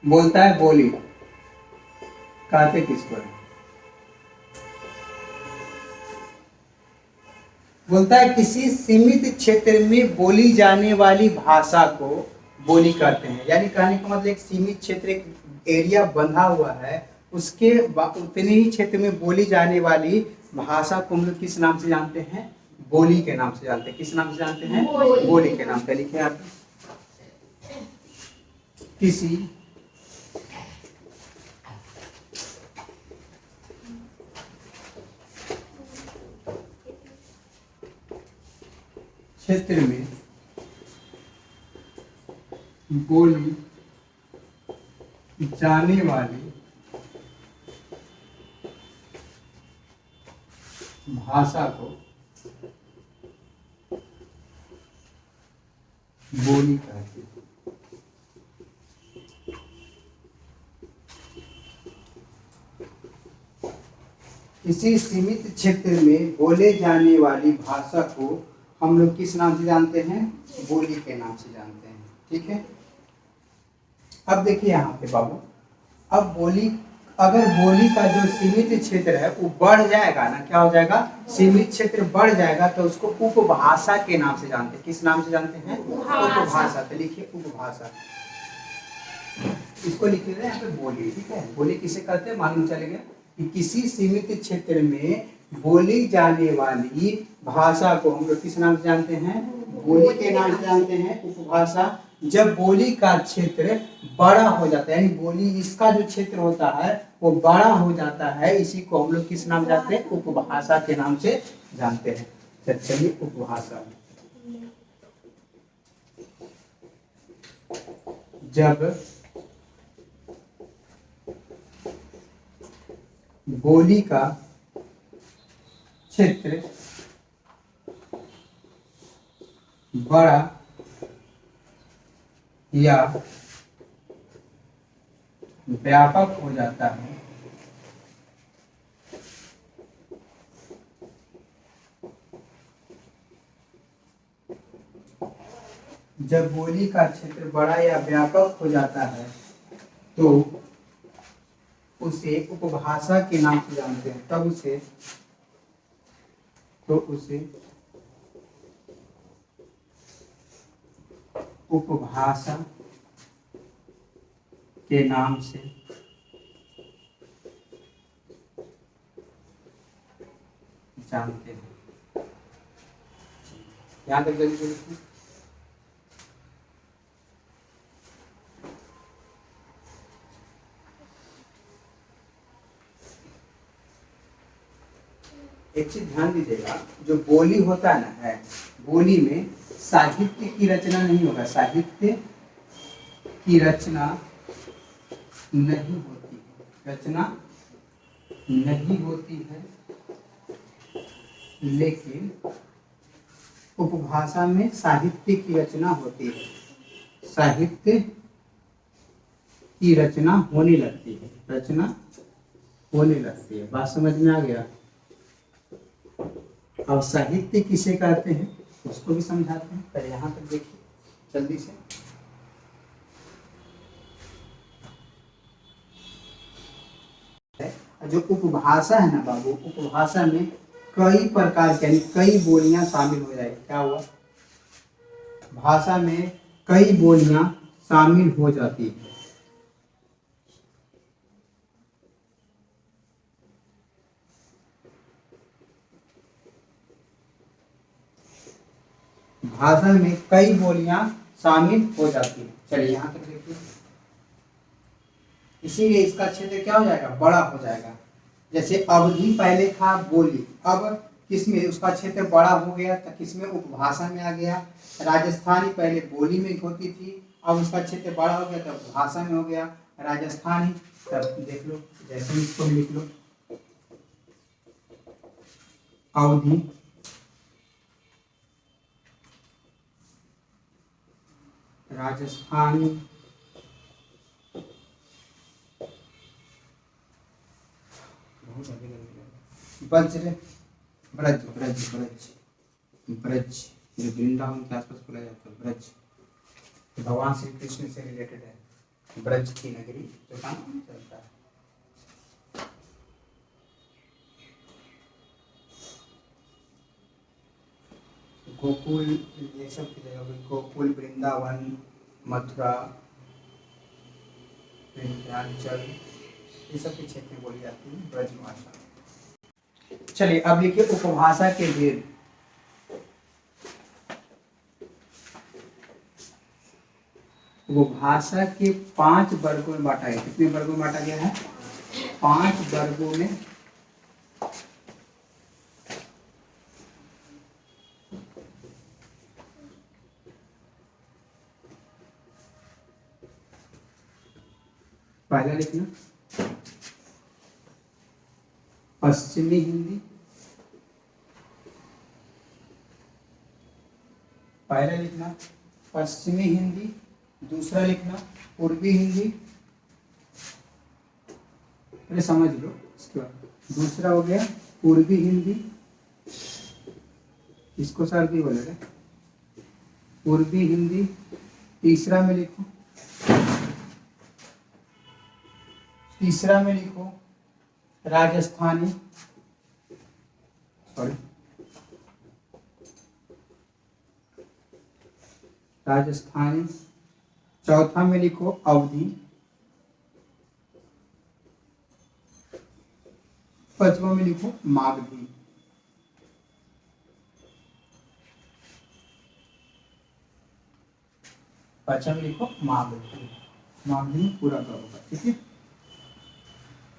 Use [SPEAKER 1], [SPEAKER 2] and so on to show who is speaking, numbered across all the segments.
[SPEAKER 1] बोलता है बोली, कहते किसको है? बोलता है किसी सीमित क्षेत्र में बोली जाने वाली भाषा को बोली कहते हैं। यानी कहने का मतलब एक सीमित क्षेत्र, एक एरिया बंधा हुआ है, उसके उतने ही क्षेत्र में बोली जाने वाली भाषा को हम लोग किस नाम से जानते हैं? बोली के नाम से जानते हैं। किस नाम से जानते हैं? बोली के नाम से। लिखे आप, किसी क्षेत्र में बोली जाने वाली भाषा को बोली कहते हैं। किसी सीमित क्षेत्र में बोले जाने वाली भाषा को हम लोग किस नाम से जानते हैं? बोली के नाम से जानते हैं। ठीक है, अब देखिए यहाँ पे बाबू, अब बोली, अगर बोली का जो सीमित क्षेत्र है वो बढ़ जाएगा ना, क्या हो जाएगा? सीमित क्षेत्र बढ़ जाएगा तो उसको उपभाषा के नाम से जानते हैं। किस नाम से जानते हैं? उपभाषा। तो लिखिए उपभाषा, इसको लिखिए यहाँ पे बोली। ठीक है, बोली किसे कहते हैं? मालूम चल गया कि किसी सीमित क्षेत्र में बोली जाने वाली भाषा को हम लोग किस नाम से जानते हैं? बोली के नाम से जानते हैं, उपभाषा। जब बोली का क्षेत्र बड़ा हो जाता है, यानी बोली इसका जो क्षेत्र होता है वो बड़ा हो जाता है, इसी को हम लोग किस नाम जानते हैं? उपभाषा के नाम से जानते हैं। तो चलिए उपभाषा, जब बोली का क्षेत्र बड़ा या व्यापक हो जाता है, जब बोली का क्षेत्र बड़ा या व्यापक हो जाता है तो उसे उपभाषा के नाम से जानते हैं। तब उसे उपभाषा के नाम से जानते हैं। यहाँ तक जल्दी जल्दी एक चीज ध्यान दीजिएगा, जो बोली होता है ना, है बोली में साहित्य की रचना नहीं होगा, साहित्य की रचना नहीं होती है, रचना नहीं होती है, लेकिन उपभाषा में साहित्य की रचना होती है। साहित्य की रचना होने लगती है, रचना होने लगती है। बात समझ में आ गया? अब साहित्य किसे कहते हैं उसको भी समझाते हैं। पहले यहाँ तक देखिए जल्दी से। जो उपभाषा है ना बाबू, उपभाषा में कई प्रकार के यानी कई बोलियां शामिल हो जाएगी। क्या हुआ? भाषा में कई बोलियां शामिल हो जाती है। भाषा में कई बोलियां शामिल हो जाती है। चलिए यहाँ तक देखिए, इसीलिए इसका क्षेत्र क्या हो जाएगा? बड़ा हो जाएगा। जैसे अवधि पहले था बोली, अब किसमें उसका क्षेत्र बड़ा हो गया? तो किसमें? उपभाषा में आ गया। राजस्थानी पहले बोली में होती थी, अब उसका क्षेत्र बड़ा हो गया तब भाषा में हो गया राजस्थानी। तब देख लो, जैसे इसको लिख लो, अवधि, राजस्थानी, वज्र, ब्रज, ब्रज ब्रज ब्रज जो वृंदावन के आसपास बोला जाता है, ब्रज भगवान श्री कृष्ण से रिलेटेड है। ब्रज की नगरी जो काम चलता है। गोकुल ये सब की जगह पे गोकुल, वृंदावन, मथुरा, विंध्याचल, ये सब के क्षेत्र में बोली जाती है ब्रज भाषा। चलिए अब लिखिए उपभाषा के भेद। वो भाषा के 5 वर्गों में बांटा है। कितने वर्गों में बांटा गया है? 5 वर्गों में। पहला लिखना पश्चिमी हिंदी, पहला लिखना पश्चिमी हिंदी, दूसरा लिखना पूर्वी हिंदी, पहले समझ लो इसके बाद। दूसरा हो गया पूर्वी हिंदी, इसको सर भी बोलेगा पूर्वी हिंदी। तीसरा में लिखो, तीसरा में लिखो राजस्थानी, सॉरी राजस्थानी। चौथा में लिखो अवधी। पांचवा में लिखो मागधी। पांचवा में लिखो मागधी। मागधी में पूरा का होगा, ठीक है।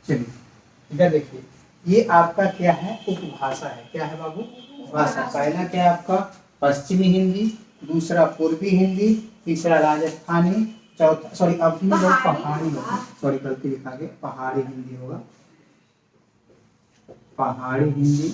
[SPEAKER 1] चलिए इधर देखिए, ये आपका क्या है? उपभाषा है। क्या है बाबू? भाषा। पहला क्या है आपका? पश्चिमी हिंदी, दूसरा पूर्वी हिंदी, तीसरा राजस्थानी, चौथा सॉरी अवधी में बहुत पहाड़ी होगा, सॉरी गलती लिखा गया, पहाड़ी हिंदी होगा, पहाड़ी हिंदी।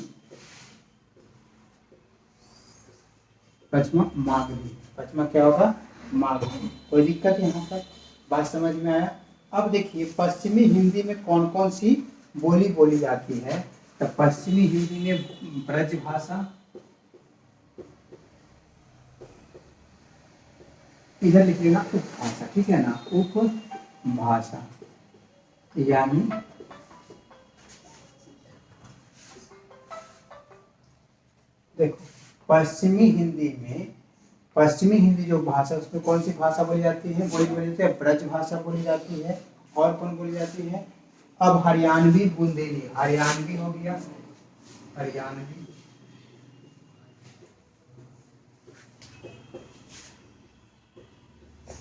[SPEAKER 1] पचमा मागधी। पचमा क्या होगा? मागधी। कोई दिक्कत यहाँ पर? बात समझ में आया? अब देखिए पश्चिमी हिंदी में कौन कौन सी बोली बोली जाती है। तो पश्चिमी हिंदी में ब्रज भाषा, इधर लिखिएगा उपभाषा, ठीक है ना, उपभाषा। यानी देखो पश्चिमी हिंदी में, पश्चिमी हिंदी जो भाषा उसमें कौन सी भाषा बोली जाती है? बोली जाती है ब्रज भाषा बोली जाती है। और कौन बोली जाती है? अब हरियाणवी बुंदेली, हरियाणवी हो गया, हरियाणवी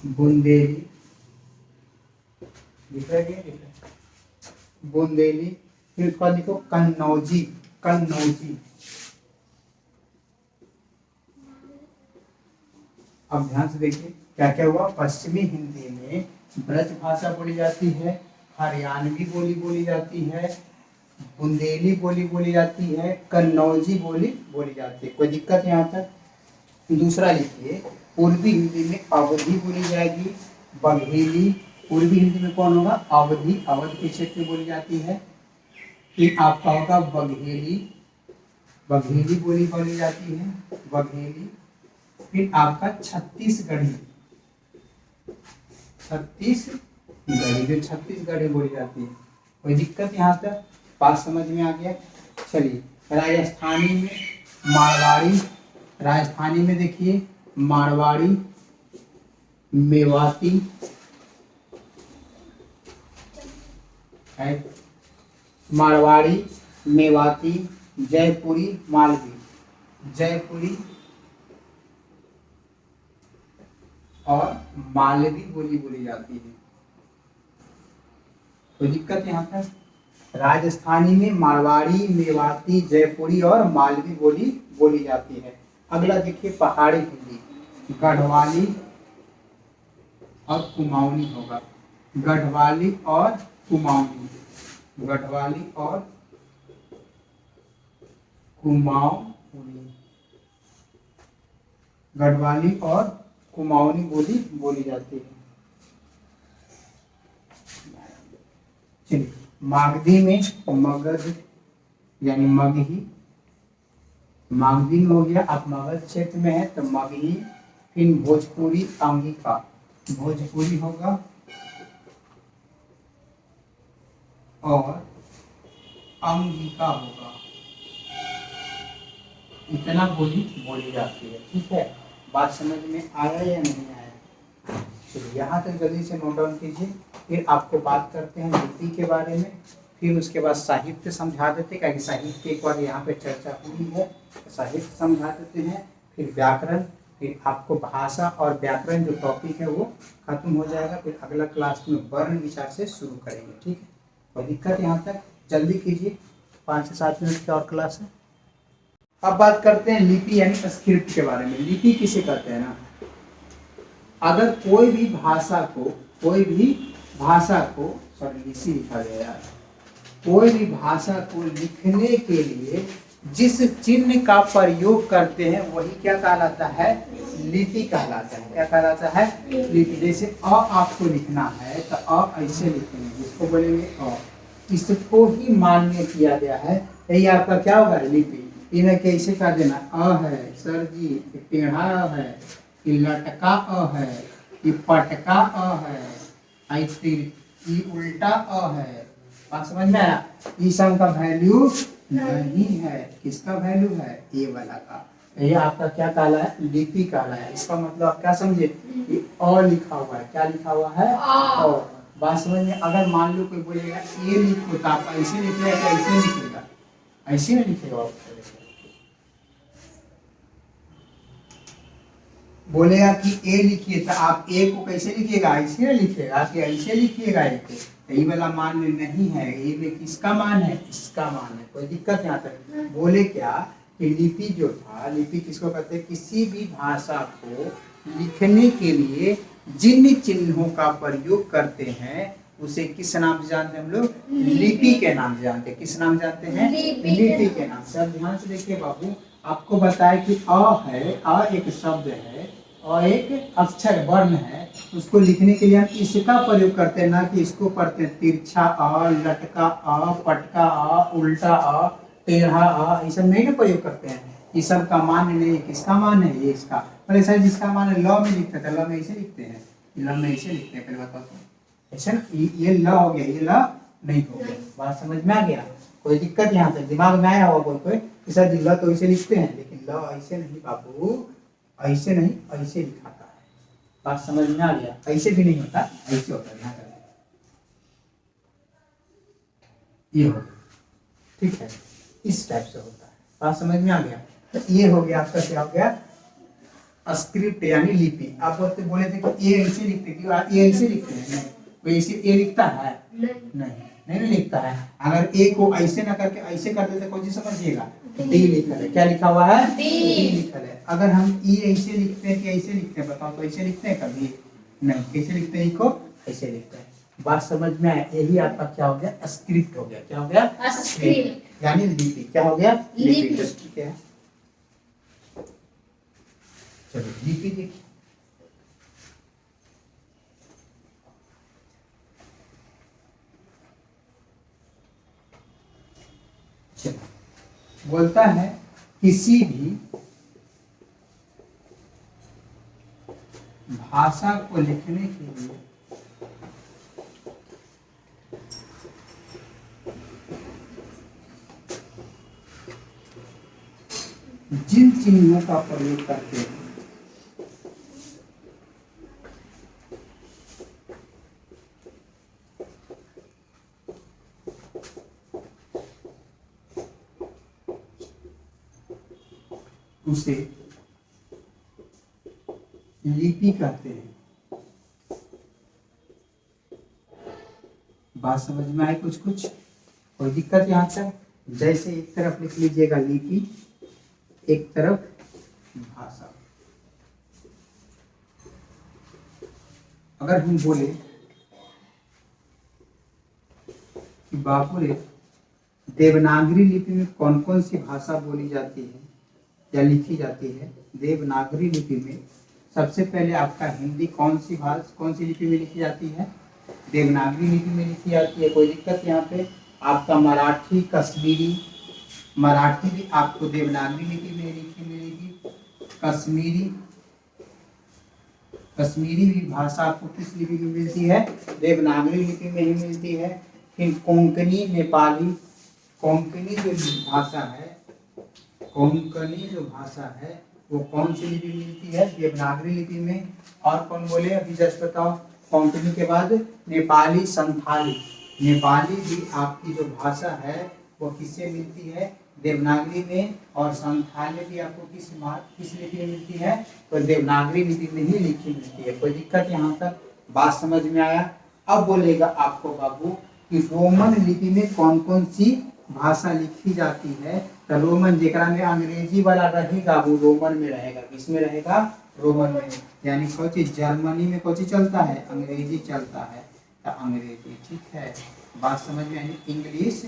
[SPEAKER 1] बुंदेली, बुंदेली। फिर उसका लिखो कन्नौजी, कन्नौजी। अब ध्यान से देखिए क्या क्या हुआ। पश्चिमी हिंदी में ब्रज भाषा बोली जाती है, हरियाणवी बोली बोली जाती है, बुंदेली बोली बोली जाती है, कन्नौजी बोली बोली जाती है। कोई दिक्कत यहाँ तक? दूसरा लिखिए पूर्वी हिंदी में अवधी बोली जाएगी, बघेली। पूर्वी हिंदी में कौन होगा? अवधी, अवध के क्षेत्र में बोली जाती है। फिर आपका होगा बघेली, बघेली बोली बोली जाती है, बघेली। फिर आपका छत्तीसगढ़ी, छत्तीसगढ़ी, जो छत्तीसगढ़ी बोली जाती है। कोई दिक्कत यहाँ तक? बात समझ में आ गया? चलिए राजस्थानी में मारवाड़ी, राजस्थानी में देखिए मारवाड़ी, मेवाती है, मारवाड़ी, मेवाती, जयपुरी, मालवी, जयपुरी और मालवी बोली बोली जाती है। कोई दिक्कत यहाँ तक? राजस्थानी में मारवाड़ी, मेवाती, जयपुरी और मालवी बोली बोली जाती है। अगला देखिए पहाड़ी हिंदी, गढ़वाली और कुमाऊनी होगा, गढ़वाली और कुमाऊनी, गढ़वाली और कुमाऊनी, गढ़वाली और कुमाऊनी बोली बोली जाती है। चलिए मागधी में मगध यानी मगही, मागधी में हो गया। आप मगध क्षेत्र में है तो मगही। फिर भोजपुरी अंगिका, भोजपुरी होगा, और अंगिका होगा। इतना बोली बोली जाती है। ठीक है, बात समझ में आया या नहीं आया? चलिए यहाँ तक जल्दी से नोट डाउन कीजिए। फिर आपको बात करते हैं लिपि के बारे में, फिर उसके बाद साहित्य समझा देते हैं, क्योंकि साहित्य एक बार यहाँ पे चर्चा हुई है, साहित्य समझा देते हैं, फिर व्याकरण, फिर आपको भाषा और व्याकरण जो टॉपिक है वो खत्म हो जाएगा। फिर अगला क्लास में वर्ण विचार से शुरू करेंगे। ठीक है, कोई दिक्कत यहाँ तक? जल्दी कीजिए, 5 से 7 मिनट की और क्लास है। अब बात करते हैं लिपि यानी स्क्रिप्ट के बारे में। लिपि किसे कहते हैं ना, अगर कोई भी भाषा को सॉरी इसी लिखा गया यार, कोई भी भाषा को लिखने के लिए जिस चिन्ह का प्रयोग करते हैं वही क्या कहलाता है? लिपि कहलाता है। क्या कहलाता है? लिपि। जैसे अ आपको लिखना है तो अ ऐसे लिखेंगे, जिसको बोलेंगे अ, इसको ही मान्य किया गया है। यही आपका क्या होगा? लिपि। इन्हें कैसे कर देना? अ है सर जी, टेढ़ा अ है, लटका अ है, पटका अ है, उल्टा अ है। बात समझ में आया? इस सब का वैल्यू नहीं है। किसका वैल्यू है? ए वाला का। ये आपका क्या कहला है? लिपि कहला है। इसका मतलब आप क्या समझे कि अ लिखा हुआ है। क्या लिखा हुआ है? अ। बात समझ में? अगर मान लो कोई बोलेगा ए लिखो तो आप ऐसे लिखेगा क्या ऐसे लिखेगा? ऐसे नहीं लिखेगा आप। बोलेगा कि ए लिखिए तो आप ए को कैसे लिखिएगा? ऐसे लिखिएगा कि ऐसे लिखिएगा? यही वाला मान नहीं है। ए में किसका मान है? इसका मान है। कोई दिक्कत यहाँ तक? बोले क्या कि लिपि जो था, लिपि किसको कहते हैं? किसी भी भाषा को लिखने के लिए जिन चिन्हों का प्रयोग करते हैं उसे किस नाम से जानते हैं हम लोग? लिपि के नाम से जानते हैं। किस नाम जानते हैं? लिपि के नाम से। अब ध्यान से देखिए बाबू, आपको बताया कि अ है, अ एक शब्द है और एक अक्षर वर्ण है, उसको लिखने के लिए हम इसका प्रयोग करते हैं, ना कि इसको पढ़ते हैं। तिरछा अ, लटका अ, पटका अ, उल्टा अ, टेढ़ा अ, ये सब नहीं ना प्रयोग करते हैं। ये सब का मान नहीं। किसका मान है? ये इसका। पहले सर जिसका मान है ल में लिखते थे, ल में ऐसे लिखते हैं, ल में ऐसे लिखते हैं। पहले बताओ तो ऐसे ना, ये ल हो गया, ये ल नहीं हो गया। बात समझ में आ गया? कोई दिक्कत यहाँ तक? दिमाग में आया होगा कोई कोई सर ल तो ऐसे लिखते हैं, लेकिन ल ऐसे नहीं बाबू, ऐसे नहीं, ऐसे लिखाता है। बात समझ में आ गया? ऐसे भी नहीं होता, ऐसे होता है। ध्यान रखिए, ये हो गया। ठीक है, इस टाइप से होता है। बात समझ में आ गया? तो ये हो गया आपका, क्या हो गया? स्क्रिप्ट यानी लिपि। आप बोले थे कि ए ऐसे लिखते, क्यों ए ऐसे लिखते हैं? नहीं, कोई ऐसे ए लिखता है? नहीं लिखता है। अगर ए को ऐसे ना करके ऐसे कर देते, कौन सी समझिएगा? डी लिखा है। क्या लिखा हुआ है? डी लिखा है। अगर हम ई ऐसे लिखते हैं कि ऐसे लिखते हैं? बताओ तो ऐसे लिखते हैं कभी? नहीं। कैसे लिखते हैं? को ऐसे लिखते हैं। बात समझ में आया? यही आपका क्या हो गया? स्क्रिप्ट हो गया। क्या हो गया? स्क्रिप्ट यानी लिपि। क्या हो गया? लिपि। ठीक है, चलो लिपि देखिए। बोलता है किसी भी भाषा को लिखने के लिए जिन चिन्हों का प्रयोग करते हैं उसे लिपि कहते हैं। बात समझ में आई? कुछ कुछ कोई दिक्कत यहाँ तक? जैसे एक तरफ लिख लीजिएगा लिपि, एक तरफ भाषा। अगर हम बोले कि बापू रे, देवनागरी लिपि में कौन कौन सी भाषा बोली जाती है या लिखी जाती है? देवनागरी लिपि में सबसे पहले आपका हिंदी कौन सी लिपि में लिखी जाती है? देवनागरी लिपि में लिखी जाती है। कोई दिक्कत यहाँ पे? आपका मराठी, कश्मीरी, मराठी भी आपको देवनागरी लिपि में लिखी मिलेगी। कश्मीरी भी भाषा आपको किस लिपि में मिलती है? देवनागरी लिपि में ही मिलती है। फिर कोंकणी नेपाली, कोंकणी जो भाषा है, कोंकणी जो भाषा है वो कौन सी लिपि में मिलती है? देवनागरी लिपि में। और कौन बोले अभी जस्ट बताओ? कोंकणी के बाद नेपाली, संथाली। नेपाली भी आपकी जो भाषा है वो किससे मिलती है? देवनागरी में। और संथाली भी आपको किस लिपि में मिलती है? तो देवनागरी लिपि में ही लिखी मिलती है। कोई दिक्कत यहाँ तक? बात समझ में आया? अब बोलेगा आपको बाबू कि रोमन लिपि में कौन कौन सी भाषा लिखी जाती है? तो रोमन जेकरा में अंग्रेजी वाला रहेगा वो रोमन में रहेगा। किसमें रहेगा? रोमन में। यानी कोई जर्मनी में कोई चलता है? अंग्रेजी चलता है, तो अंग्रेजी। ठीक है, बात समझ में आई? इंग्लिश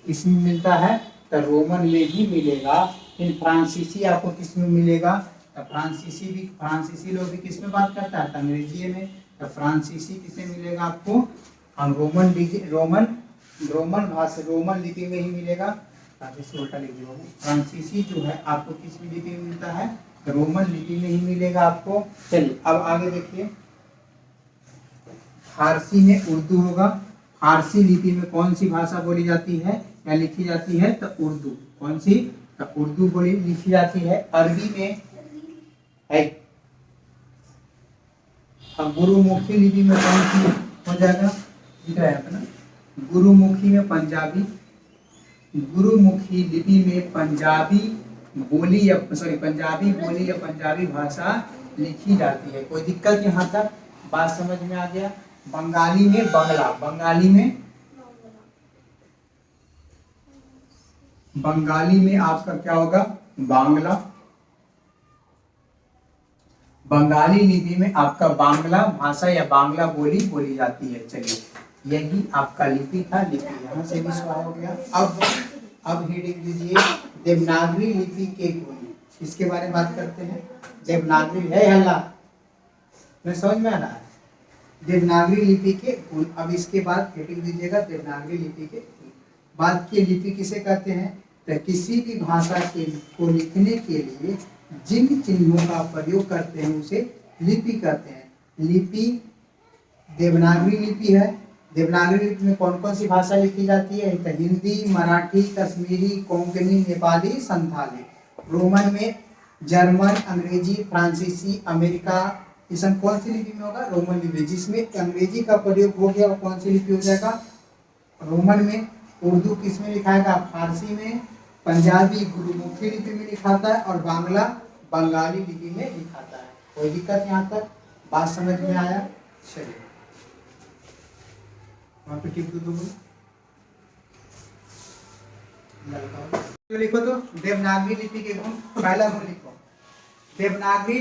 [SPEAKER 1] किसमें मिलता है? तो रोमन में ही मिलेगा। फिर फ्रांसीसी आपको किसमें मिलेगा? तो फ्रांसीसी लोग भी किसमें बात करता है? तो अंग्रेजी में। तो फ्रांसीसी किसमें मिलेगा आपको? रोमन भाषा, रोमन लिपि में ही मिलेगा। उल्टा लिख दिया। फ्रांसीसी जो है आपको किस लिपि में मिलता है? रोमन लिपि में ही मिलेगा आपको। चलिए अब आगे देखिए, फारसी में उर्दू होगा। फारसी लिपि में कौन सी भाषा बोली जाती है या लिखी जाती है? तो उर्दू। कौन सी? तो उर्दू बोली लिखी जाती है। अरबी में है। अब गुरुमुखी लिपि में कौन सी हो जाएगा? दिख रहा है अपना? गुरुमुखी में पंजाबी, गुरुमुखी लिपि में पंजाबी बोली या पंजाबी बोली या पंजाबी भाषा लिखी जाती है। कोई दिक्कत यहाँ तक? बात समझ में आ गया? बंगाली में बंगला, बंगाली में आपका क्या होगा? बांग्ला। बंगाली लिपि में आपका बांग्ला भाषा या बांग्ला बोली बोली जाती है। चलिए, यही आपका लिपि था। लिपि यहाँ से भी सवाल हो गया। अब हेडिंग दीजिए देवनागरी लिपि के गुण। इसके बारे में बात करते हैं। देवनागरी है हल्ला मैं समझ में आ रहा है? देवनागरी लिपि के गुण। अब इसके बाद हेडिंग दीजिएगा देवनागरी लिपि के गुण। बात की लिपि किसे कहते हैं? तो किसी भी भाषा के को लिखने के लिए जिन चिन्हों का प्रयोग करते हैं उसे लिपि कहते हैं। लिपि देवनागरी लिपि है। देवनागरी लिपि में कौन कौन सी भाषा लिखी जाती है? तो हिंदी, मराठी, कश्मीरी, कोंकणी, नेपाली, संथाली। रोमन में जर्मन, अंग्रेजी, फ्रांसीसी, अमेरिका, ये सब कौन सी लिपि में होगा? रोमन लिपि। जिसमें अंग्रेजी का प्रयोग हो गया वो कौन सी लिपि हो जाएगा? रोमन में। उर्दू किस में लिखाएगा? फारसी में। पंजाबी गुरुमुखी लिपि में लिखाता है और बांग्ला बंगाली लिपि में लिखाता है। कोई दिक्कत यहाँ तक? बात समझ में आया? चलिए वहाँ पे टिक दो। लिखो तो देवनागरी लिपि के गुण। पहला गुण लिखो, देवनागरी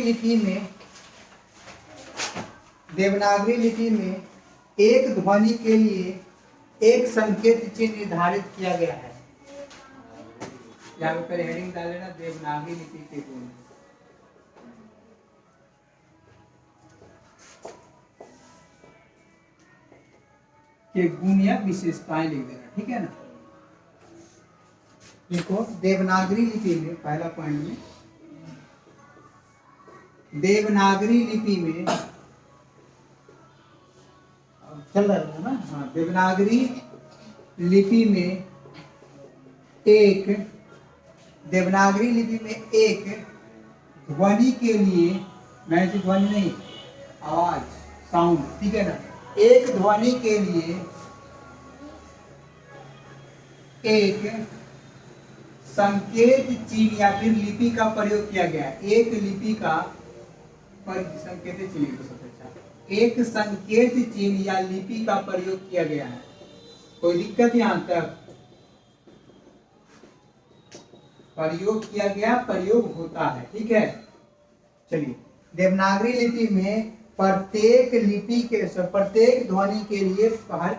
[SPEAKER 1] लिपि में एक ध्वनि के लिए एक संकेत चिन्ह निर्धारित किया गया है। यहाँ पे हेडिंग डाल लेना देवनागरी लिपि के गुण। के गुण या विशेषताएं लिख देना। ठीक है ना? देखो देवनागरी लिपि में पहला पॉइंट में, देवनागरी लिपि में चल रहा है ना? हाँ, देवनागरी लिपि में एक ध्वनि के लिए, मैं ध्वनि नहीं, आवाज, साउंड। ठीक है ना? एक ध्वनि के लिए एक संकेत चिन्ह या फिर लिपि का प्रयोग किया गया है। एक लिपि का संकेत चिन्ह तो सबसे अच्छा, एक संकेत चिन्ह या लिपि का प्रयोग किया गया है। कोई दिक्कत यहां तक? प्रयोग किया गया, प्रयोग होता है। ठीक है, चलिए देवनागरी लिपि में प्रत्येक ध्वनि के लिए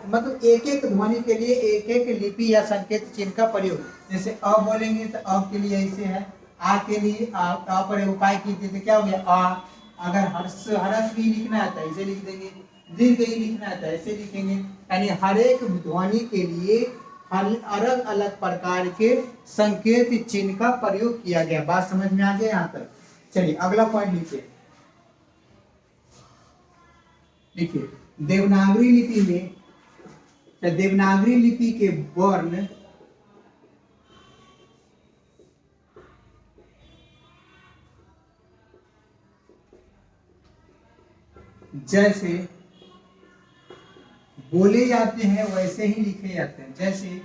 [SPEAKER 1] मतलब एक एक ध्वनि के लिए एक एक लिपि या संकेत चिन्ह का प्रयोग। जैसे अ बोलेंगे तो अ के लिए ऐसे है, आ के लिए आ पर उपाय कीजिए तो क्या हो गया? आ। अगर हर्ष भी लिखना है तो ऐसे लिख देंगे, दीर्घ ही लिखना है तो ऐसे लिखेंगे। यानी हर एक ध्वनि के लिए अलग अलग प्रकार के संकेत चिन्ह का प्रयोग किया गया। बात समझ में आ गया यहाँ तक? चलिए अगला पॉइंट लिखिए। देखिए देवनागरी लिपि में तो देवनागरी लिपि के वर्ण जैसे बोले जाते हैं वैसे ही लिखे जाते हैं, जैसे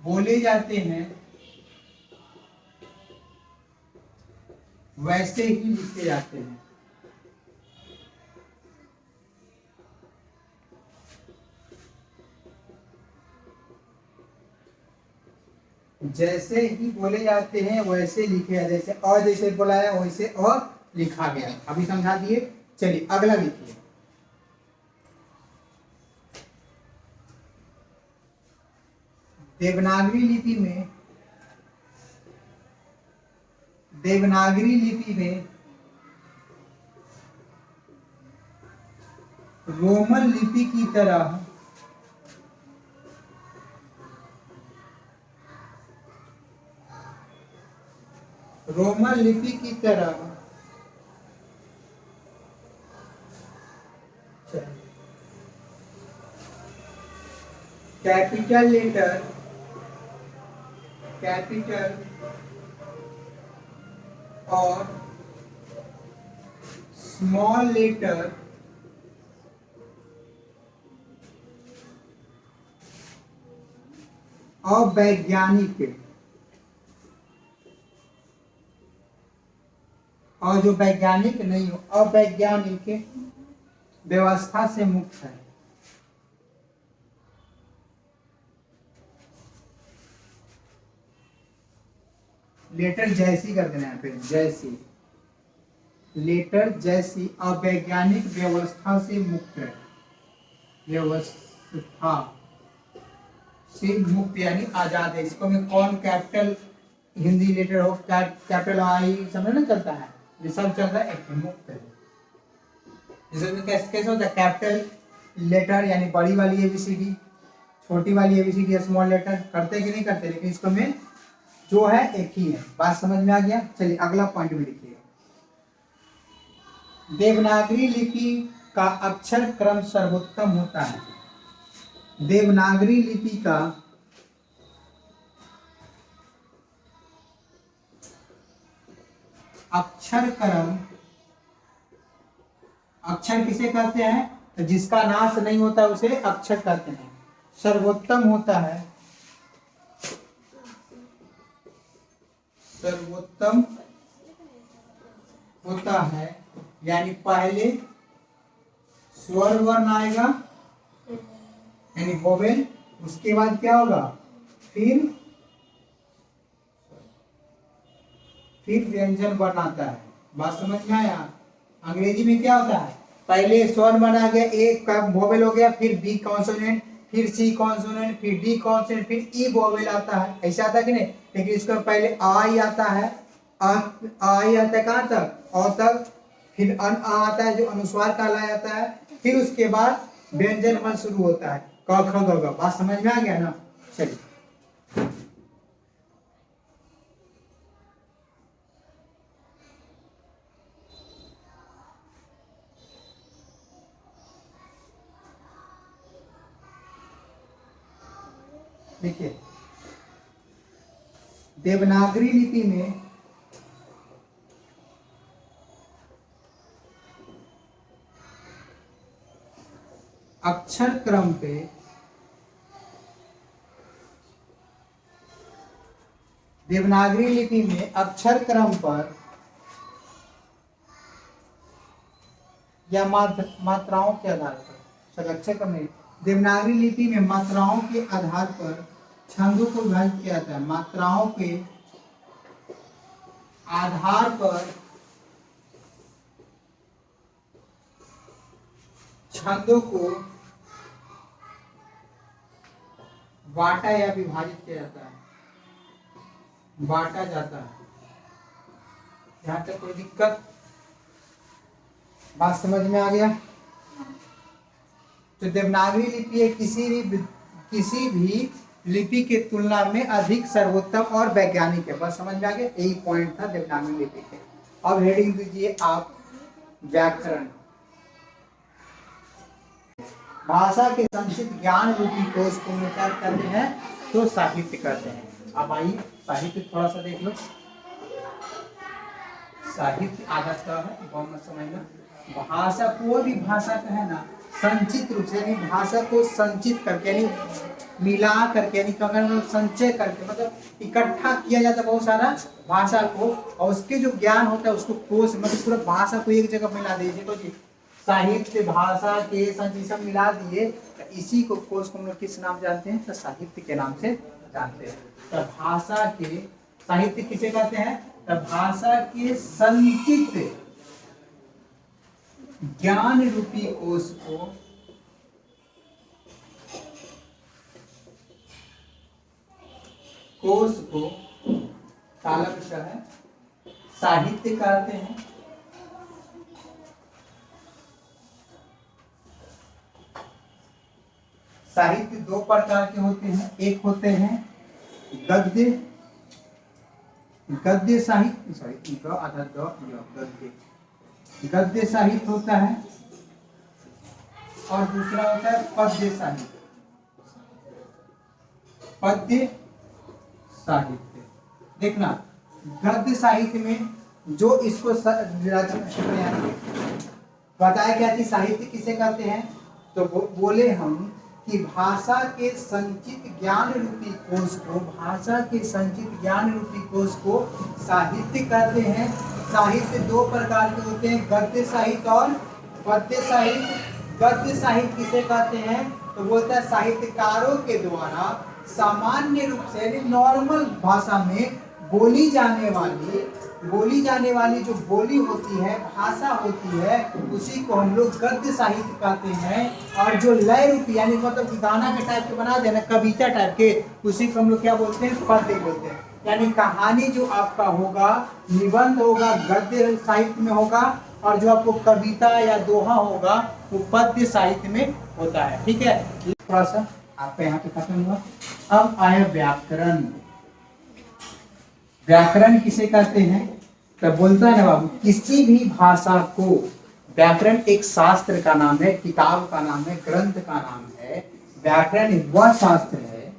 [SPEAKER 1] बोले जाते हैं वैसे ही लिखे जाते हैं। जैसे ही बोले जाते हैं वैसे लिखे जाते हैं, जैसे और जैसे बोला है वैसे और लिखा गया। अभी समझा दिए, चलिए अगला लिखिए। देवनागरी लिपि में रोमन लिपि की तरह कैपिटल और स्मॉल लेटर अवैज्ञानिक और जो वैज्ञानिक नहीं हो, अवैज्ञानिक व्यवस्था से मुक्त है। लेटर जैसी कर देना है, फिर जैसी, लेटर जैसी अवैज्ञानिक व्यवस्था से मुक्त है। व्यवस्था से मुक्त यानी आजाद है। इसको में कौन कैपिटल हिंदी लेटर हो, कैपिटल आई समझ ना चलता है, ये सब चल रहा है, एक मुक्त है। इसमें कैसे होता है, कैपिटल लेटर यानी बड़ी वाली एबीसीडी, छोटी वाली एबीसीडी स्मॉल लेटर, करते कि नहीं करते, लेकिन इसको में जो है एक ही है। बात समझ में आ गया। चलिए अगला पॉइंट भी लिखिए। देवनागरी लिपि का अक्षर क्रम सर्वोत्तम होता है। देवनागरी लिपि का अक्षर क्रम, अक्षर किसे कहते हैं, तो जिसका नाश नहीं होता उसे अक्षर कहते हैं। सर्वोत्तम होता है, सर्वोत्तम होता है यानी पहले स्वर वर्ण आएगा यानी वोवेल, उसके बाद क्या होगा, फिर व्यंजन वर्ण आता है। बात समझ में आया। अंग्रेजी में क्या होता है, पहले स्वर वर्ण आ गया, एक का वोवेल हो गया, फिर बी कॉन्सोनेंट, फिर सी कॉन्सोनेंट, फिर डी कॉन्सोनेंट, फिर ई वोवेल आता है। ऐसा आता है कि नहीं, लेकिन इसको पहले आई आता है, आई आता है कहाँ तक, औ तक, फिर अन आ आता है जो अनुस्वार कहलाया जाता है, फिर उसके बाद व्यंजन वर्ण शुरू होता है, क ख ग घ। बात समझ में आ गया ना। चलिए देखिए, देवनागरी लिपि में अक्षर क्रम पे देवनागरी लिपि में अक्षर क्रम पर या मात्राओं के आधार पर, अक्षर क्रम नहीं, देवनागरी लिपि में मात्राओं के आधार पर छंदों को विभाजित किया जाता है। मात्राओं के आधार पर छंदों को बांटा या विभाजित किया जाता है, बांटा जाता है। यहाँ तक कोई दिक्कत, बात समझ में आ गया। तो देवनागरी लिपि किसी भी लिपि के तुलना में अधिक सर्वोत्तम और वैज्ञानिक है। बस समझ में आ गया, यही पॉइंट था देवनागरी लिपि के। अब हेडिंग दीजिए आप व्याकरण। भाषा के संचित ज्ञान रूपी कोश को हम क्या करते हैं, तो साहित्य कहते हैं। अब आइए साहित्य थोड़ा सा देख लो। साहित्य आधा का है, बहुत मत समझना। भाषा, कोई भी भाषा का है ना, संचित रूप से, यानी भाषा को संचित करके, यानी मिला करके, यानी अगर संचय करके, मतलब इकट्ठा किया जाता है बहुत सारा भाषा को, और उसके जो ज्ञान होता है उसको कोश, मतलब पूरा भाषा को एक जगह मिला दीजिए। तो जी साहित्य, भाषा के संचित सब मिला दिए, तो इसी को कोश को हम लोग किस नाम जानते हैं, तो साहित्य के नाम से जानते हैं। तो भाषा के साहित्य किसे कहते हैं, तो भाषा के संचित ज्ञान रूपी कोश को तालव्य है साहित्य कहते हैं। साहित्य दो प्रकार के होते हैं, एक होते हैं गद्य साहित्य, सॉरी गद्य साहित्य होता है, और दूसरा होता है पद्य साहित्य। पद्य साहित्य देखना, गद्य साहित्य में जो इसको बताया गया कि साहित्य किसे कहते हैं, तो बोले हम कि भाषा के संचित ज्ञान रूपी कोश को, भाषा के संचित ज्ञान रूपी कोश को साहित्य कहते हैं। साहित्य दो प्रकार के होते हैं, गद्य साहित्य और पद्य साहित्य। गद्य साहित्य किसे कहते हैं, तो बोलता है साहित्यकारों के द्वारा सामान्य रूप से, नॉर्मल भाषा में बोली जाने वाली जो बोली होती है, भाषा होती है, उसी को हम लोग गद्य साहित्य कहते हैं। और जो लय रूपी, यानी मतलब गाना के टाइप के बना देना, कविता टाइप के, उसी को हम लोग क्या बोलते हैं, पद्य बोलते हैं। यानी कहानी जो आपका होगा, निबंध होगा, गद्य साहित्य में होगा, और जो आपको कविता या दोहा होगा वो पद्य साहित्य में होता है। ठीक है, थोड़ा सा आपका यहाँ पे खत्म हुआ। अब आया व्याकरण। व्याकरण किसे कहते हैं, तो बोलता है ना बाबू, किसी भी भाषा को, व्याकरण एक शास्त्र का नाम है, किताब का नाम है, ग्रंथ का नाम है। व्याकरण वह शास्त्र है,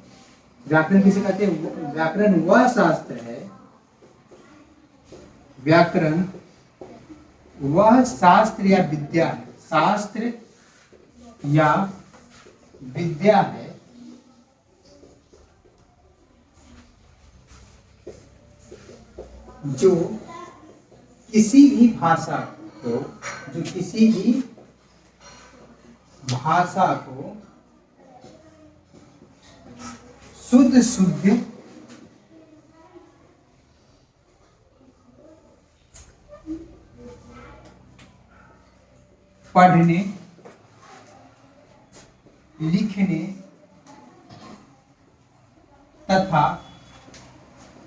[SPEAKER 1] व्याकरण किसे कहते हैं, व्याकरण वह शास्त्र है, व्याकरण वह शास्त्र या विद्या है, शास्त्र या विद्या है जो किसी भी भाषा को, जो किसी भी भाषा को शुद्ध पढ़ने, लिखने तथा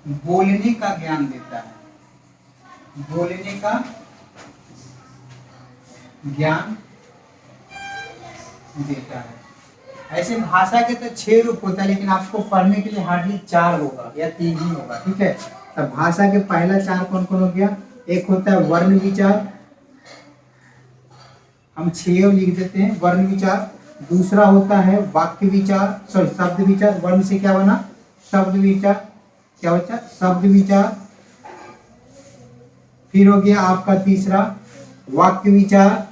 [SPEAKER 1] बोलने का ज्ञान देता है, बोलने का ज्ञान देता है। ऐसे भाषा के तो 6 रूप होता है, लेकिन आपको पढ़ने के लिए हार्डली 4 होगा या 3 ही होगा। ठीक है, तब भाषा के पहला 4 कौन कौन हो गया, एक होता है वर्ण विचार, हम 6 लिख देते हैं, वर्ण विचार। दूसरा होता है वाक्य विचार, सॉरी शब्द विचार, वर्ण से क्या बना, शब्द विचार, क्या बचा, शब्द विचार। फिर हो गया आपका तीसरा वाक्य विचार,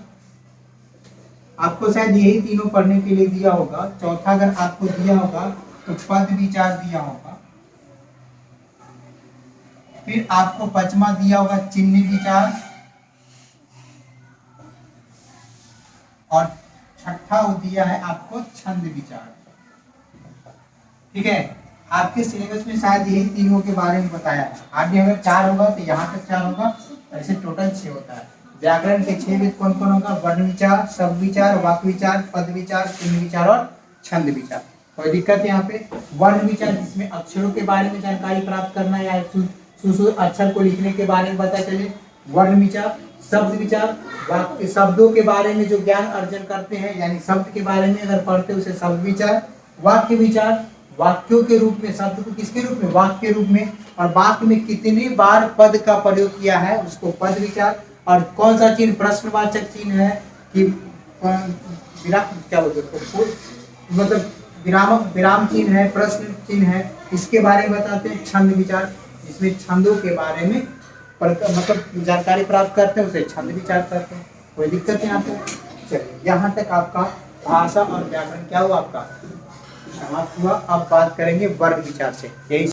[SPEAKER 1] आपको शायद यही तीनों पढ़ने के लिए दिया होगा। चौथा अगर आपको दिया होगा तो पद विचार दिया होगा। फिर आपको 5वां दिया होगा चिन्ह विचार, और 6ठा दिया है आपको छंद विचार। ठीक है, आपके सिलेबस में शायद यही तीनों के बारे में बताया है। आगे अगर 4 होगा तो यहाँ तक 4 होगा, ऐसे टोटल 6 होता है। व्याकरण के 6 विध कौन कौन होगा, वर्ण विचार, शब्द विचार, वाक्य विचार, पद विचार, चिन्ह विचार और छंद विचार। कोई दिक्कत है यहाँ पे। वर्ण विचार जिसमें अक्षरों के बारे में जानकारी प्राप्त करना या अक्षर को लिखने के बारे में पता चले, वर्ण विचार। शब्द विचार, वाक्य शब्दों के बारे में जो ज्ञान अर्जन करते हैं, यानी शब्द के बारे में अगर पढ़ते हैं उसे शब्द विचार। वाक्य विचार, वाक्यों के रूप में, शब्द को किसके रूप में, वाक्य के रूप में, और वाक्य में कितनी बार पद का प्रयोग किया है उसको पद विचार। और कौन सा चिन्ह प्रश्नवाचक चिन्ह है कि विराम क्या बोलते हैं उसको, मतलब विराम चिन्ह है, प्रश्न चिन्ह है, इसके बारे में बताते हैं। छंद विचार, जिसमें छंदों के बारे में मतलब जानकारी प्राप्त करते हैं, उसे छंद विचार करते हैं। कोई दिक्कत नहीं आपको? चलिए, यहाँ तक आपका भाषा और व्याकरण क्या हुआ, आपका समाप्त हुआ। अब बात करेंगे वर्ग विचार से। यही